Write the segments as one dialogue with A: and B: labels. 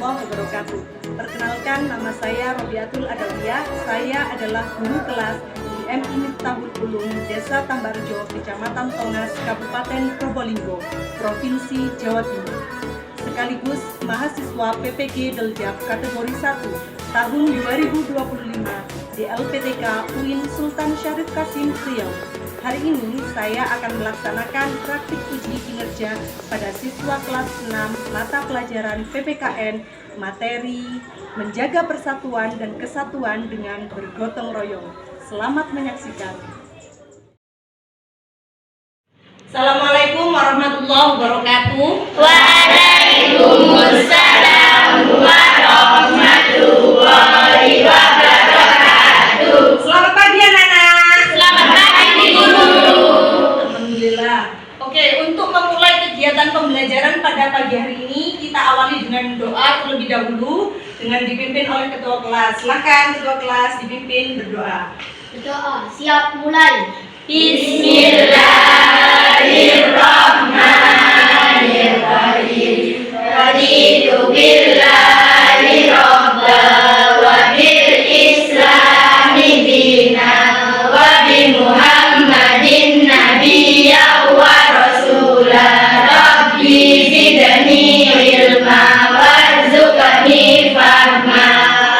A: warahmatullahi wabarakatuh. Perkenalkan, nama saya Robiatul Adawiyah. Saya adalah guru kelas di MI Miftahul Ulum Desa Tambarjo, Kecamatan Tongas, Kabupaten Probolinggo, Provinsi Jawa Timur. Sekaligus mahasiswa PPG Deljab kategori 1 tahun 2025 di LPTK UIN Sultan Syarif Qasim Riau. Hari ini saya akan melaksanakan praktik uji kinerja pada siswa kelas 6 mata pelajaran PPKN materi menjaga persatuan dan kesatuan dengan bergotong royong. Selamat menyaksikan.
B: Assalamualaikum warahmatullahi wabarakatuh.
C: Waalaikumsalam warahmatullahi wabarakatuh.
B: Selamat pagi anak-anak.
C: Selamat pagi guru.
B: Alhamdulillah. Oke, untuk memulai kegiatan pembelajaran pada pagi hari ini kita awali dengan doa terlebih dahulu dengan dipimpin oleh ketua kelas. Silakan ketua kelas dipimpin berdoa.
C: Berdoa, siap mulai. Bismillahirrahmanirrahim. Raditu billahi robba wa bil islami dina wa bi muhammadin nabiyya wa rasula. Rabbi zidni ilma warzuqni fahma.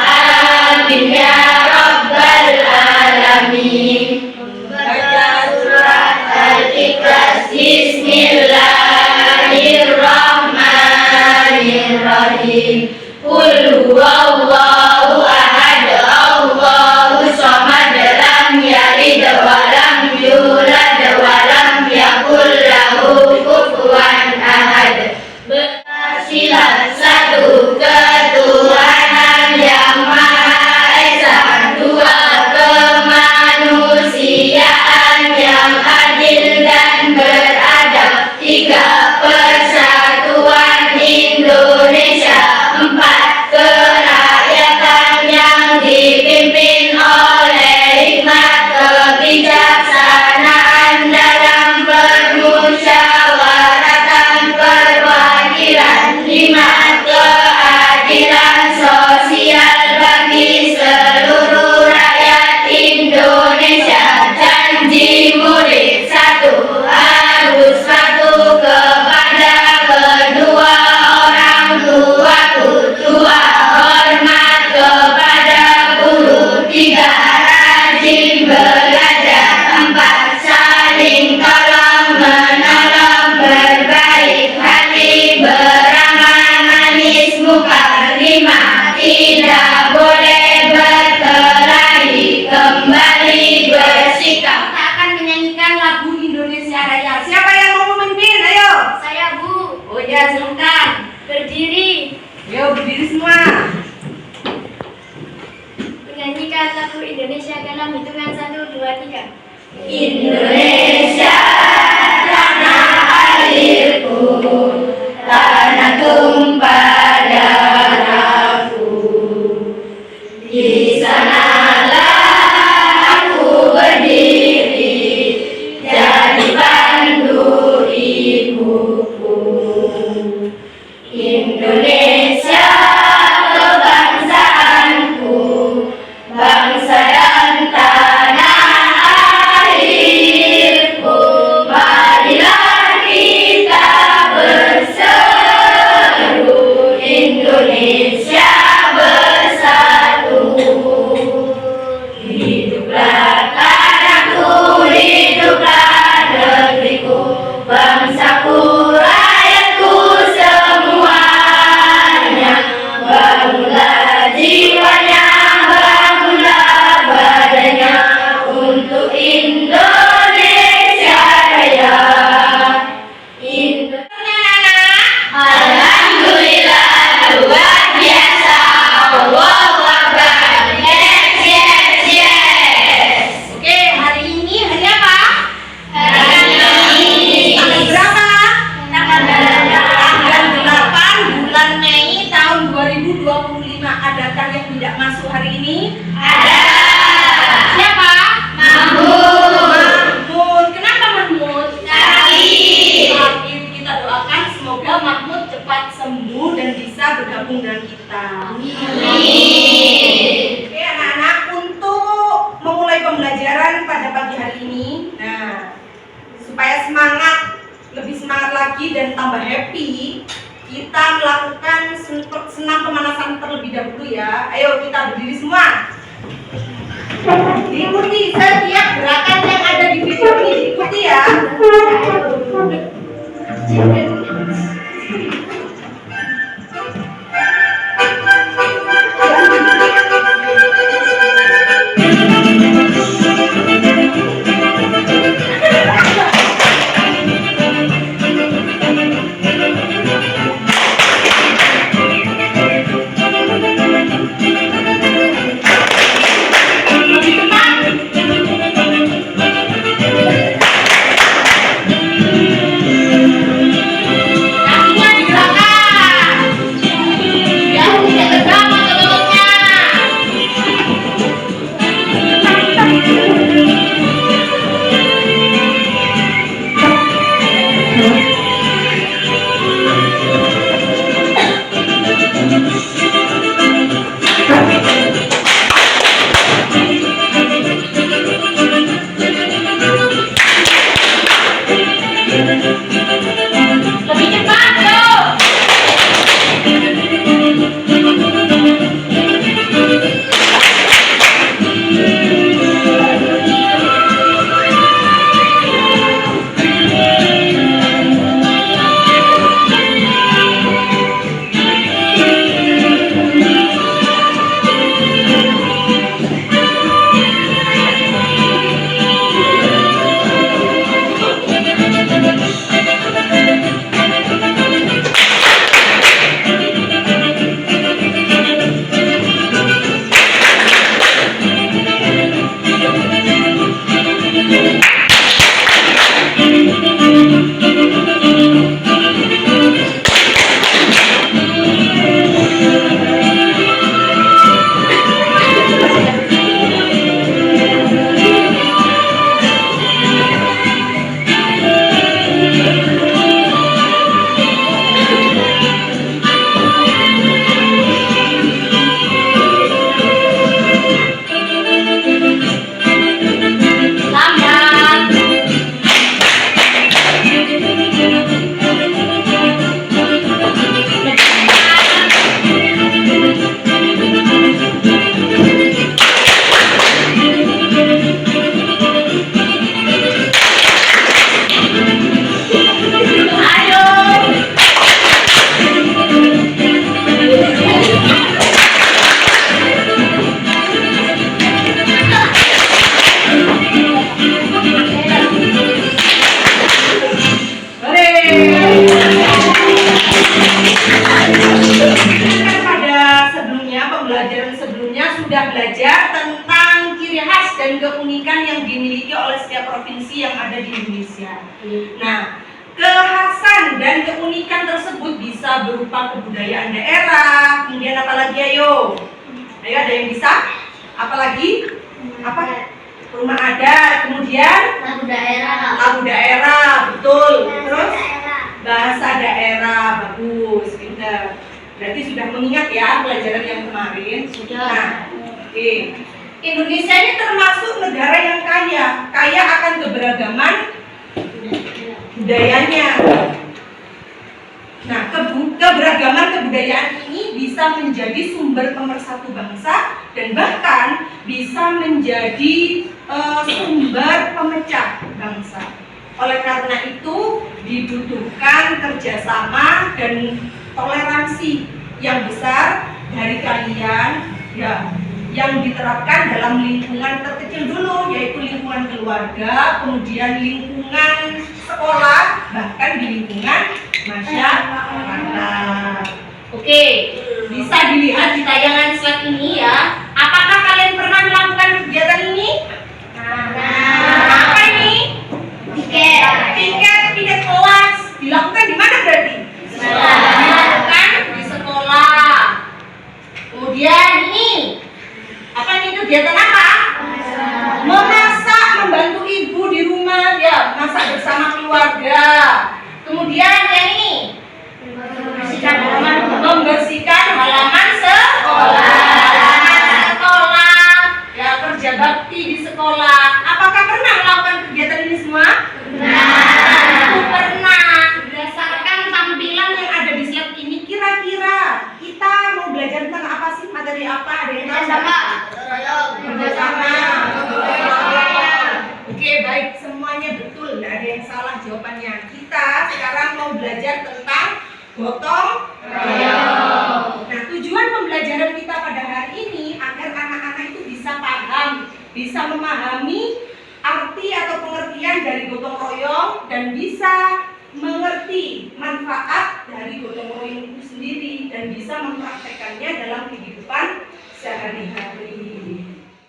C: Amin ya rabbal alamin. Baca surat Al-Ikhlas. Bismillahirrahmanirrahim. Qul huwallahu ahad, Allahu samad, lam yalid wa lam yulad wa lam yakul lahu kufuwan ahad. Bersilah satu ketuhanan yang Maha Esa, dua kemanusiaan yang adil dan beradab, tiga persatuan Indonesia, empat kerakyatan yang dipimpin oleh hikmat kebijaksanaan dalam permusyawaratan perwakilan, lima keadilan sosial bagi seluruh rakyat Indonesia. Janji murid satu, harus patuh kepada kedua orang tuaku. Dua, hormat kepada guru. Tiga, rajin belajar. Empat, saling tolong menolong, berbaik hati, beramal manis muka. Lima, tidak boleh berkelahi, kembali bersikap.
B: Akan menyanyikan lagu Indonesia Raya. Siapa yang mau memimpin? Ayo.
C: Saya Bu.
B: Oh ya, silakan.
C: Berdiri.
B: Yo, berdiri semua.
C: Menyanyikan lagu Indonesia dalam hitungan 1, 2, 3.
B: Indonesia,
C: tanah airku, tanah tumpah darahku. Di sanalah aku berdiri, jadi pandu ibuku. Indonesia kebangsaanku, bangsa dan tanah airku. Marilah kita berseru, Indonesia bersatu. Hiduplah tanahku, hiduplah negeriku, bangsaku, rakyatku semuanya. Bangunlah jiwanya, bangunlah badannya untuk Indonesia Raya. Alhamdulillah, luar biasa. Allahu Akbar. Yes, yes, yes.
B: Oke, hari ini hari apa?
C: Hari ini
B: Tanggal berapa?
C: tanggal
B: Tanggal 8 bulan Mei tahun 2025. Adakah yang tidak masuk hari ini?
C: ada
B: Siapa?
C: Mahmud.
B: Mahmud. Kenapa Mahmud?
C: Sakit.
B: Sakit. Kita doakan semoga Mahmud cepat sembuh dan bisa bergabung bergabung dengan kita.
C: Amin.
B: Oke anak-anak, untuk memulai pembelajaran pada pagi hari ini, nah supaya semangat, lebih semangat lagi dan tambah happy, kita melakukan senam pemanasan terlebih dahulu ya. Ayo kita berdiri semua. Diikuti setiap gerakan yang ada di video ini, diikuti ya. Pembelajaran sebelumnya sudah belajar tentang ciri khas dan keunikan yang dimiliki oleh setiap provinsi yang ada di Indonesia. Nah, kekhasan dan keunikan tersebut bisa berupa kebudayaan daerah, kemudian apa lagi ayo? Ayo ada yang bisa? Apalagi? Apa? Rumah adat, kemudian lagu daerah, betul. Terus bahasa daerah, bagus, pintar. Berarti sudah mengingat ya pelajaran yang kemarin.
C: Sudah.
B: Nah, oke. Indonesia ini termasuk negara yang kaya akan keberagaman budayanya. Nah, keberagaman kebudayaan ini bisa menjadi sumber pemersatu bangsa dan bahkan bisa menjadi sumber pemecah bangsa. Oleh karena itu dibutuhkan kerjasama dan toleransi yang besar dari kalian ya, yang diterapkan dalam lingkungan terkecil dulu, yaitu lingkungan keluarga, kemudian lingkungan sekolah, bahkan di lingkungan masyarakat. Oke, bisa dilihat di tayangan slide ini ya. Apakah kalian pernah melakukan kegiatan ini? Apa ini? Piket kelas. Dilakukan di mana berarti? Dilakukan di sekolah. Kemudian ini, apa ini kegiatan apa? Memasak, membantu ibu di rumah ya, masak bersama keluarga. Kemudian yang ini, membersihkan belajar tentang gotong royong. Nah, tujuan pembelajaran kita pada hari ini agar anak-anak itu bisa paham, bisa memahami arti atau pengertian dari gotong royong dan bisa mengerti manfaat dari gotong royong itu sendiri dan bisa mempraktekannya dalam kehidupan sehari-hari.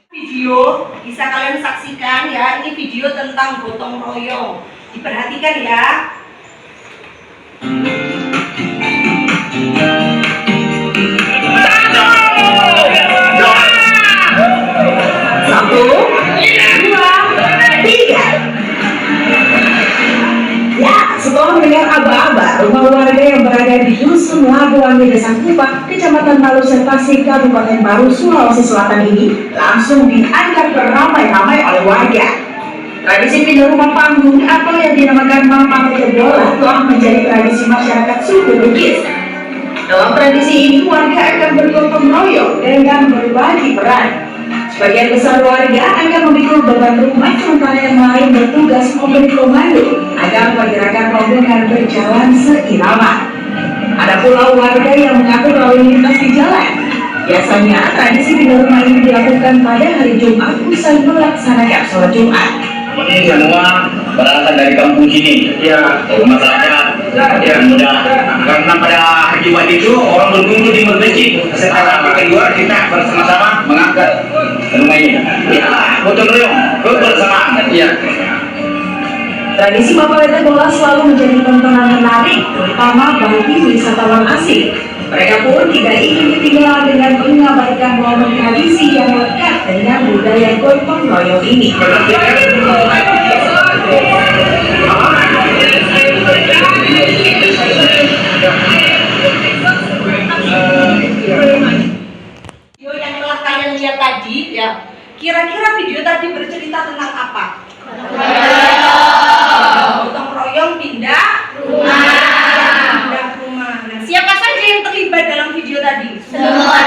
B: Video bisa kalian saksikan ya, ini video tentang gotong royong. Diperhatikan ya.
D: Satu, dua, tiga. Ya, setelah mendengar aba-aba rumah warga yang berada di Dusun Labuwangi, Desa Kupang, Kecamatan Palu Serpasi, Kabupaten Baru, Sulawesi Selatan ini langsung dianggap beramai-ramai oleh warga. Tradisi pindah rumah panggung atau yang dinamakan mampang jebolan telah menjadi tradisi masyarakat suku Bugis. Dalam tradisi ini warga akan bergotong royong dengan berbagi peran. Sebagian besar warga akan memikul beban rumah, sementara yang lain bertugas memberi komando agar pergerakan rombongan berjalan seirama. Ada pula warga yang mengatur lalu lintas di jalan. Biasanya tradisi pindah rumah ini dilakukan pada hari Jumat usai melaksanakan sholat Jumat.
E: Ini semua berasal dari kampung sini, ya, masyarakat, ya, mudah. Karena pada hari Jumat itu orang berkumpul di masjid. Setelah kedua kita bersama-sama mengangkat rumah ini. Ya, gotong royong, kebersamaan. Ya.
D: Tradisi mapalete bola selalu menjadi tontonan menarik, terutama bagi wisatawan asing. Mereka pun tidak ingin ketinggalan dengan mengabadikan momen tradisi yang lekat dengan budaya gotong royong ini.
B: Video yang telah kalian lihat tadi, ya, kira-kira video tadi bercerita tentang apa? Gotong royong pindah rumah. Pindah rumah. Nah, siapa saja yang terlibat dalam video tadi? Semua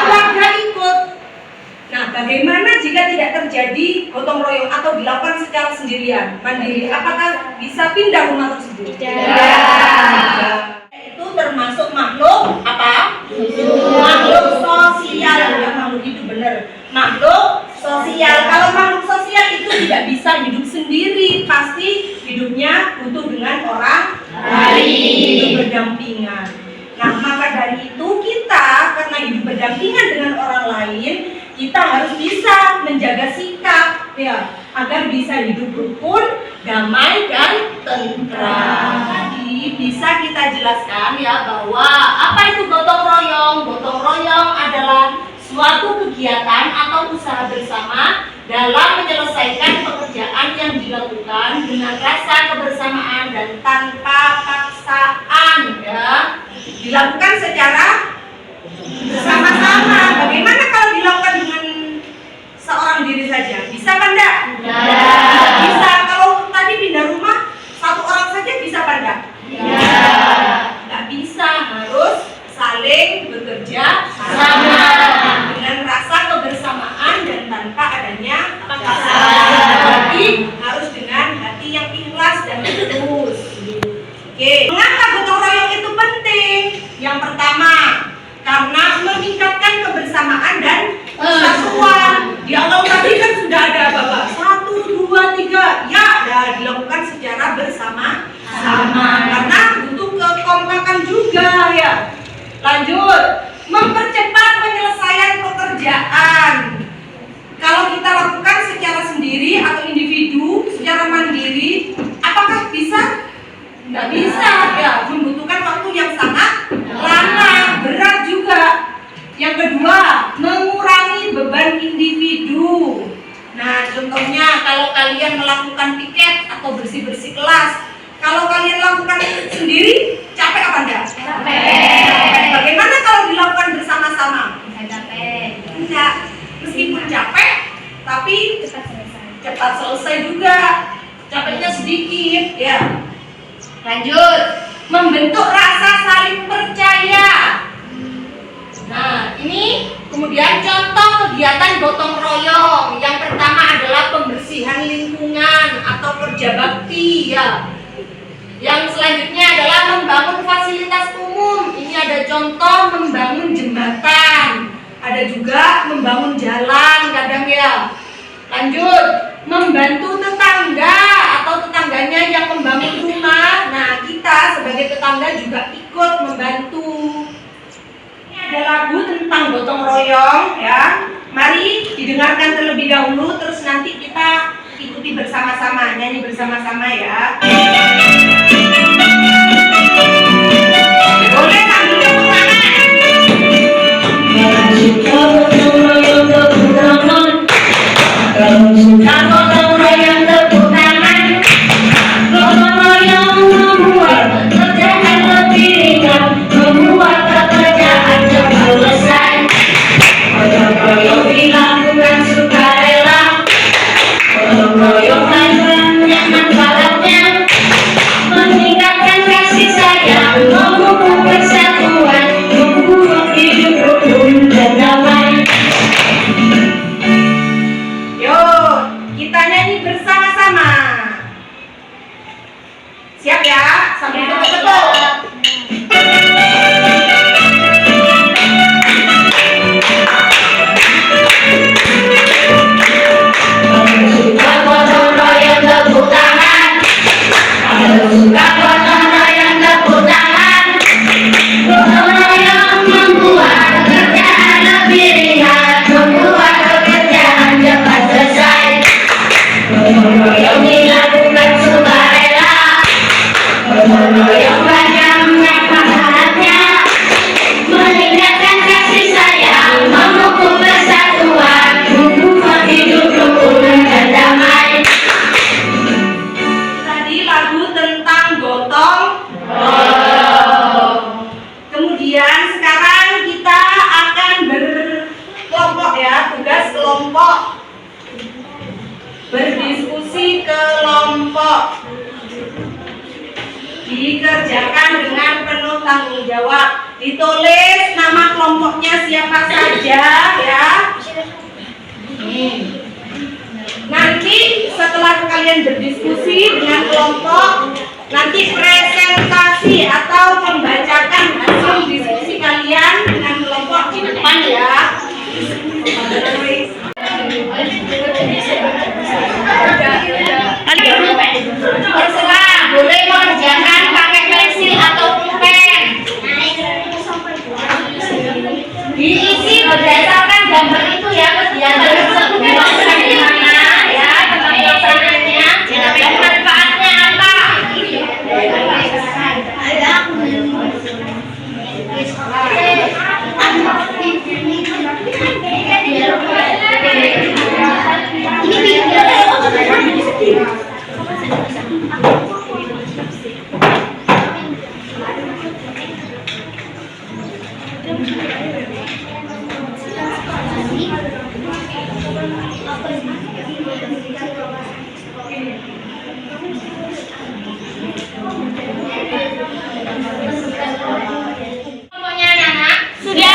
B: keluarga ikut. Nah, bagaimana jika tidak terjadi gotong royong atau dilakukan secara sendirian, mandiri? Apakah bisa pindah rumah tersebut? Tidak. Itu termasuk makhluk apa? Makhluk sosial. Ya, makhluk itu benar. Makhluk sosial. Kalau makhluk sosial itu tidak bisa hidup sendiri, pasti hidupnya butuh dengan orang lain, hidup berdampingan. Nah, maka dari itu kita karena hidup berdampingan dengan orang lain, kita harus bisa menjaga sikap, ya, agar bisa hidup rukun, damai dan tentram. Jadi bisa kita jelaskan ya bahwa apa itu gotong royong? Gotong royong adalah suatu kegiatan atau usaha bersama dalam menyelesaikan pekerjaan yang dilakukan dengan rasa kebersamaan dan tanpa paksaan, ya. Dilakukan secara bersama-sama. Bagaimana kalau dilakukan dengan seorang diri saja? Bisa apa enggak? Tidak bisa. Kalau tadi pindah rumah satu orang saja bisa apa enggak? Enggak bisa. Harus saling bekerja sama dengan rasa kebersamaan dan tanpa adanya paksaan. Jadi harus dengan hati yang ikhlas dan tulus. Oke. Mengapa gotong royong itu penting? Yang pertama, karena meningkatkan kebersamaan dan persatuan. Di awal tadi kan sudah ada Bapak 1, 2, 3. Ya, dilakukan secara bersama-sama. Karena butuh kekompakan juga, ya. Lanjut, mempercepat penyelesaian pekerjaan. Kalau kita lakukan secara sendiri atau individu, secara mandiri, apakah bisa? Nggak bisa, ya. Membutuhkan waktu yang sangat lama, berat juga. Yang kedua, mengurangi beban individu. Nah, contohnya kalau kalian melakukan piket atau bersih-bersih kelas, kalau kalian lakukan sendiri, capek apa enggak? Capek. Bagaimana kalau dilakukan bersama-sama? Enggak. Meskipun capek, tapi cepat selesai juga. Capeknya sedikit, ya. Lanjut, membentuk rasa saling percaya. Nah, ini kemudian contoh kegiatan gotong royong. Yang pertama adalah pembersihan lingkungan atau kerja bakti, ya. Yang selanjutnya adalah membangun fasilitas umum. Ini ada contoh membangun jembatan. Ada juga membangun jalan kadang ya. Lanjut, membantu tetangga atau tetangganya yang membangun rumah. Nah, kita sebagai tetangga juga ikut membantu. Ini ada lagu tentang gotong royong ya. Mari didengarkan terlebih dahulu, terus nanti kita ikuti bersama-sama, nyanyi bersama-sama ya. Boleh sambil tepuk tangan.
D: Kalau suka gotong royong tepuk tangan, gotong royong membuat pekerjaan lebih ringan, membuat pekerjaan cepat selesai. Gotong royong dilakukan sukarela, gotong royong banyak manfaatnya, meningkatkan kasih sayang, memupuk persatuan, membuat hidup rukun dan damai.
B: Kita nyanyi bersama-sama. Siap ya? Sambil betul-betul.
D: Suka gotong royong tepuk tangan, kalau suka gotong royong tepuk tangan, gotong royong membuat pekerjaan lebih ringan, membuat pekerjaan cepat selesai. Gotong royong dilakukan sukarela, gotong royong banyak manfaatnya, meningkatkan kasih sayang, memupuk persatuan, membuat hidup rukun dan damai.
B: Tadi lagu tentang gotong royong. Kemudian sekarang kita akan berkelompok ya, tugas kelompok. Berdiskusi kelompok. Dikerjakan dengan penuh tanggung jawab. Ditulis nama kelompoknya siapa saja ya. Nanti setelah kalian berdiskusi dengan kelompok, nanti presentasi atau membacakan hasil diskusi kalian dengan kelompok di depan ya. Terserah, boleh mengerjakan pakai pensil atau pulpen. Diisi berdasarkan gambar itu ya, kegiatan tersebut dilakukan di mana ya, tempat pelaksanaannya dan manfaatnya apa. Kelompoknya anak-anak sudah.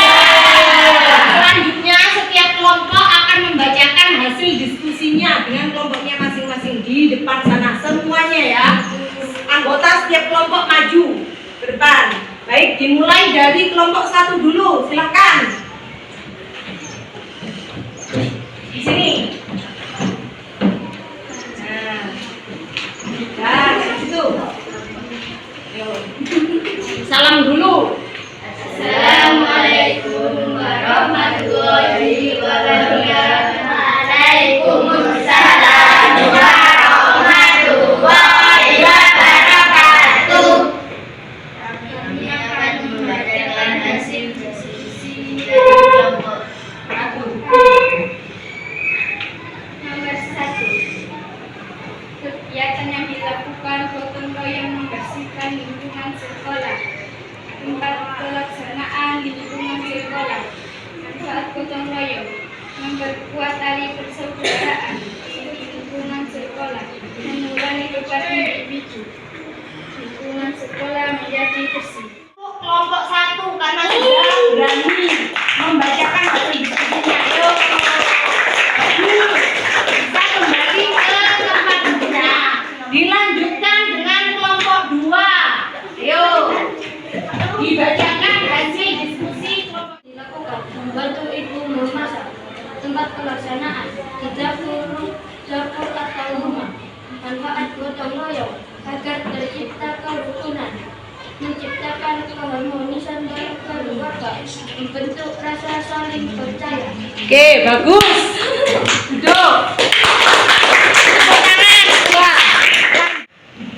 B: Selanjutnya setiap kelompok akan membacakan hasil diskusinya dengan kelompoknya masing-masing di depan sana semuanya ya. Anggota setiap kelompok maju ke depan. Baik, dimulai dari kelompok 1 dulu, silakan. Di sini. Nah, dari situ. Ayo. Salam dulu.
C: Assalamualaikum warahmatullahi wabarakatuh. Waalaikumsalam warahmatullahi wabarakatuh. Kami akan membacakan hasil diskusi dari kelompok 1. Nomor 1. Kegiatan yang dilakukan gotong royong membersihkan lingkungan sekolah. Tempat pelaksanaan lingkungan sekolah. Manfaat gotong royong memperkuat tali persaudaraan di lingkungan sekolah, mengurangi beban individu. Lingkungan sekolah menjadi bersih.
B: Kelompok 1 karena sudah berani membacakan hasil diskusinya. Ayo. Kita kembali ke tempat duduknya. Dilanjutkan dengan kelompok 2. Ayo
C: membacakan hasil diskusi kelompok dilakukan. Membantu ibu memasak. Tempat pelaksanaan di dapur atau rumah. Manfaat gotong royong agar tercipta kerukunan, menciptakan keharmonisan dalam keluarga, membentuk rasa saling percaya.
B: Oke, bagus. Duduk. Tepuk tangan. Wah.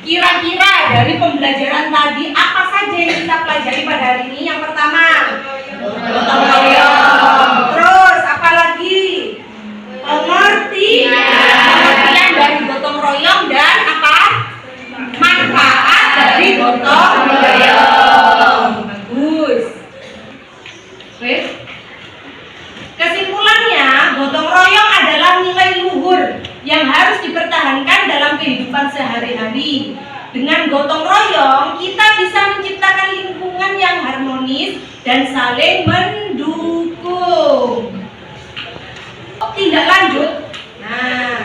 B: Kira-kira dari pembelajaran tadi apa saja yang kita pelajari pada hari ini? Yang pertama, gotong royong. Terus apa lagi? Pengertian dari gotong royong dan apa? Manfaat dari gotong royong. Bagus. Oke. Kesimpulannya, gotong royong adalah nilai luhur yang harus dipertahankan dalam kehidupan sehari-hari. Dengan gotong royong, kita bisa menciptakan lingkungan yang harmonis dan saling mendukung. Tindak lanjut. Nah,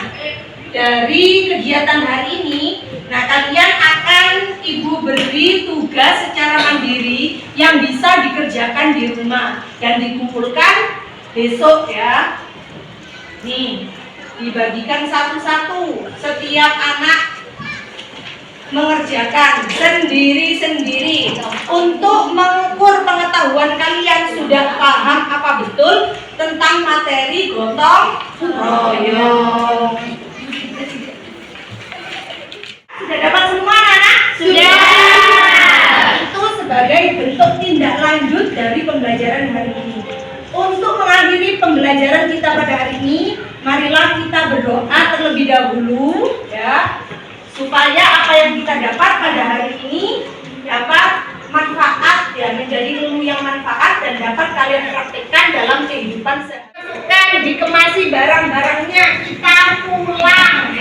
B: dari kegiatan hari ini, kalian akan ibu beri tugas secara mandiri yang bisa dikerjakan di rumah dan dikumpulkan besok ya. Nih, dibagikan satu-satu. Setiap anak mengerjakan sendiri-sendiri untuk mengukur pengetahuan kalian sudah paham apa betul tentang materi gotong royong. Sudah dapat semua anak? Sudah. Itu sebagai bentuk tindak lanjut dari pembelajaran hari ini. Untuk mengakhiri pembelajaran kita pada hari ini, marilah kita berdoa terlebih dahulu ya, supaya apa yang kita dapat pada hari ini dapat manfaat ya, menjadi ilmu yang manfaat dan dapat kalian praktikkan dalam kehidupan sehari-hari. Dikemasi barang-barangnya, kita pulang.